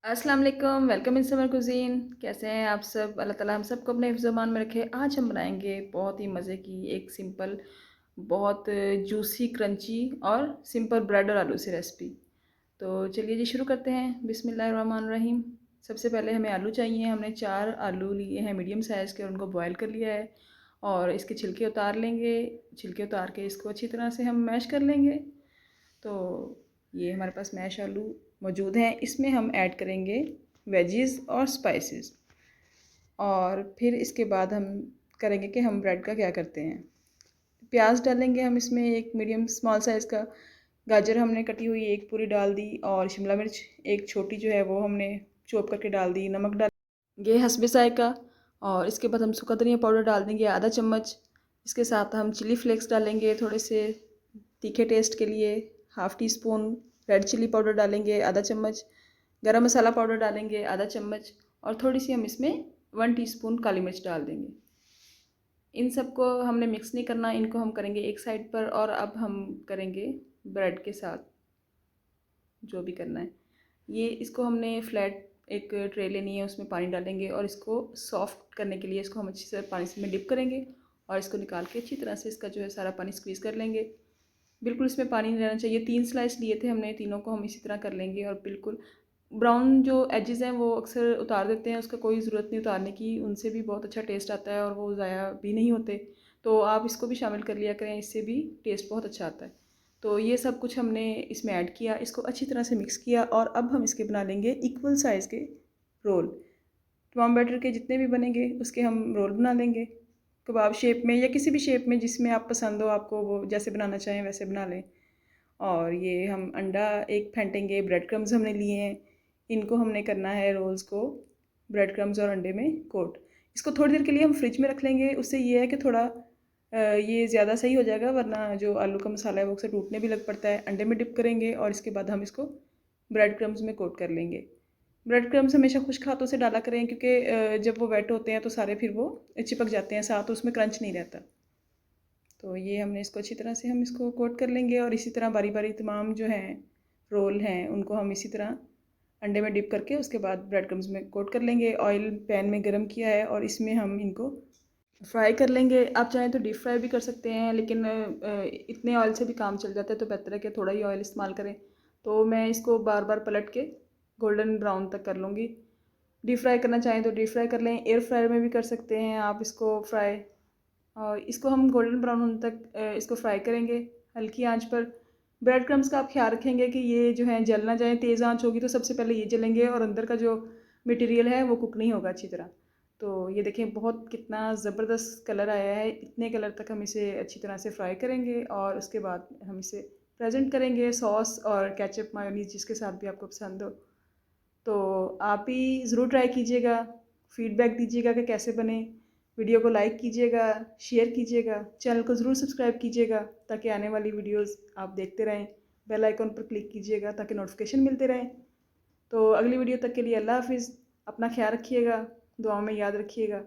अस्सलाम वालेकुम, welcome in summer cuisine. कैसे हैं आप सब? अल्लाह ताला हम सबको अपने हिफ्ज़-ओ-मान में रखे। आज हम बनाएंगे बहुत ही मज़े की एक सिंपल, बहुत जूसी, क्रंची और सिंपल ब्रेड और आलू से रेसिपी। तो चलिए जी शुरू करते हैं। बिस्मिल्लाहिर्रहमानिर्रहीम। सबसे पहले हमें आलू चाहिए। हमने 4 आलू लिए हैं मीडियम साइज़ के और उनको बॉयल कर लिया है और इसके छिलके उतार लेंगे। छिलके उतार के इसको अच्छी तरह से हम मैश कर लेंगे। तो ये हमारे पास मैश आलू मौजूद हैं। इसमें हम ऐड करेंगे वेजीज़ और स्पाइसेस और फिर इसके बाद हम करेंगे कि हम ब्रेड का क्या करते हैं। प्याज डालेंगे हम इसमें, एक मीडियम स्मॉल साइज़ का गाजर हमने कटी हुई एक पूरी डाल दी और शिमला मिर्च एक छोटी जो है वो हमने चॉप करके डाल दी। नमक डालेंगे हस्बे ज़ायक़ा और इसके बाद हम सूखा धनिया पाउडर डाल देंगे आधा चम्मच। इसके साथ हम चिली फ्लेक्स डालेंगे थोड़े से तीखे टेस्ट के लिए। Half teaspoon red chilli powder डालेंगे आधा चम्मच। गरम मसाला पाउडर डालेंगे आधा चम्मच और थोड़ी सी हम इसमें 1 टीस्पून काली मिर्च डाल देंगे। इन सबको हमने मिक्स नहीं करना, इनको हम करेंगे एक साइड पर। और अब हम करेंगे ब्रेड के साथ जो भी करना है। ये इसको हमने फ्लैट एक ट्रे लेनी है, उसमें पानी डालेंगे और इसको सॉफ्ट करने के लिए इसको हम अच्छी से पानी में डिप करेंगे और इसको निकाल के अच्छी तरह से इसका जो है सारा पानी स्क्वीज़ कर लेंगे। बिल्कुल इसमें पानी नहीं रहना चाहिए। 3 स्लाइस लिए थे हमने, तीनों को हम इसी तरह कर लेंगे और बिल्कुल ब्राउन जो एजेस हैं वो अक्सर उतार देते हैं, उसका कोई ज़रूरत नहीं उतारने की, उनसे भी बहुत अच्छा टेस्ट आता है और वो ज़ाया भी नहीं होते। तो आप इसको भी शामिल कर लिया करें, इससे भी टेस्ट बहुत अच्छा आता है। तो ये सब कुछ हमने इसमें ऐड किया, इसको अच्छी तरह से मिक्स किया और अब हम इसके बना लेंगे इक्वल साइज़ के रोल। तमाम बैटर के जितने भी बनेंगे उसके हम रोल बना लेंगे कबाब शेप में या किसी भी शेप में जिसमें आप पसंद हो, आपको वो जैसे बनाना चाहें वैसे बना लें। और ये हम अंडा एक फेंटेंगे, ब्रेड क्रम्स हमने लिए हैं, इनको हमने करना है रोल्स को ब्रेड क्रम्स और अंडे में कोट। इसको थोड़ी देर के लिए हम फ्रिज में रख लेंगे, उससे ये है कि थोड़ा ये ज़्यादा सही हो जाएगा, वरना जो आलू का मसाला है वो अक्सर टूटने भी लग पड़ता है। अंडे में डिप करेंगे और इसके बाद हम इसको ब्रेड क्रम्स में कोट कर लेंगे। ब्रेड क्रम्स हमेशा खुश्क हाथों से डाला करें क्योंकि जब वो वेट होते हैं तो सारे फिर वो चिपक जाते हैं साथ, उसमें क्रंच नहीं रहता। तो ये हमने इसको अच्छी तरह से हम इसको कोट कर लेंगे और इसी तरह बारी बारी तमाम जो हैं रोल हैं उनको हम इसी तरह अंडे में डिप करके उसके बाद ब्रेड क्रम्स में कोट कर लेंगे। ऑयल पैन में गरम किया है और इसमें हम इनको फ्राई कर लेंगे। आप चाहें तो डीप फ्राई भी कर सकते हैं, लेकिन इतने ऑयल से भी काम चल जाता है तो बेहतर है कि थोड़ा ही ऑयल इस्तेमाल करें। तो मैं इसको बार बार पलट के गोल्डन ब्राउन तक कर लूँगी। डीप फ्राई करना चाहें तो डीप फ्राई कर लें, एयर फ्रायर में भी कर सकते हैं आप इसको फ्राई। और इसको हम गोल्डन ब्राउन होने तक इसको फ्राई करेंगे हल्की आंच पर। ब्रेड क्रम्स का आप ख्याल रखेंगे कि ये जो है जल ना जाए, तेज़ आंच होगी तो सबसे पहले ये जलेंगे और अंदर का जो मटेरियल है वो कुक नहीं होगा अच्छी तरह। तो ये देखें बहुत कितना ज़बरदस्त कलर आया है, इतने कलर तक हम इसे अच्छी तरह से फ्राई करेंगे और उसके बाद हम इसे प्रेजेंट करेंगे सॉस और केचप मायोनीज जिसके साथ भी आपको पसंद हो। तो आप भी ज़रूर ट्राई कीजिएगा, फीडबैक दीजिएगा कि कैसे बने। वीडियो को लाइक कीजिएगा, शेयर कीजिएगा, चैनल को ज़रूर सब्सक्राइब कीजिएगा ताकि आने वाली वीडियोस आप देखते रहें। बेल आइकन पर क्लिक कीजिएगा ताकि नोटिफिकेशन मिलते रहें। तो अगली वीडियो तक के लिए अल्लाह हाफ़िज़। अपना ख्याल रखिएगा, दुआओं में याद रखिएगा।